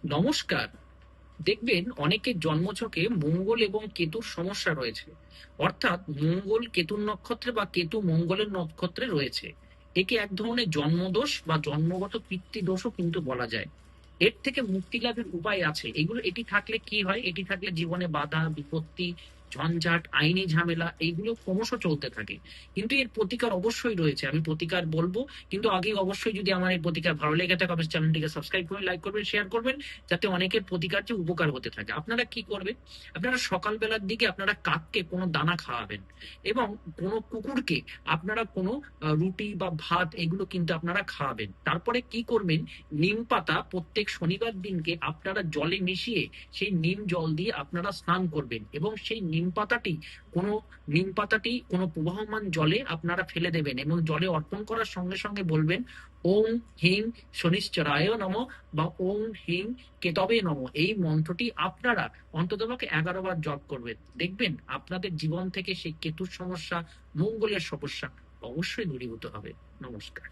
নমস্কার। দেখবেন অনেকের জন্মছকে মঙ্গল এবং কেতুর সমস্যা রয়েছে। অর্থাৎ মঙ্গল কেতুর নক্ষত্রে বা কেতু মঙ্গলের নক্ষত্রে রয়েছে। একে এক ধরনের জন্মদোষ বা জন্মগত পিতৃদোষও কিন্তু বলা যায়। এর থেকে মুক্তি লাভের উপায় আছে। এটি থাকলে কি হয়, এটি থাকলে জীবনে বাধা বিপত্তি, ঝঞ্ঝাট, আইনি ঝামেলা এইগুলো ক্রমশ চলতে থাকে। কিন্তু এর প্রতিকার অবশ্যই রয়েছে, আমি প্রতিকার বলবো। কিন্তু আগে অবশ্যই যদি আমার এই প্রতিকার ভালো লেগে থাকে অবশ্যই চ্যানেলটিকে সাবস্ক্রাইব করবেন, লাইক করবেন, শেয়ার করবেন, যাতে অনেকের প্রতিকার যে উপকার হতে থাকে। আপনারা কি করবেন? আপনারা সকালবেলার দিকে আপনারা কাককে কোনো দানা খাওয়াবেন, এবং কোনো কুকুরকে আপনারা কোনো রুটি বা ভাত এগুলো কিন্তু আপনারা খাওয়াবেন। তারপরে কি করবেন, নিম পাতা প্রত্যেক শনিবার দিনকে আপনারা জলে মিশিয়ে সেই নিম জল দিয়ে আপনারা স্নান করবেন, এবং সেই কোনো নিম পাতাটি কোনো প্রবাহমান জলে আপনারা ফেলে দেবেন, এবং জলে অর্পণ করার সঙ্গে সঙ্গে বলবেন ওম হিং শনিশ্চরায় নম বা ওম হিং কেতবে নম। এই মন্ত্রটি আপনারা অন্ততপক্ষে 11 বার জপ করবেন। দেখবেন আপনাদের জীবন থেকে সেই কেতুর সমস্যা, মঙ্গলের সমস্যা অবশ্যই দূরীভূত হবে। নমস্কার।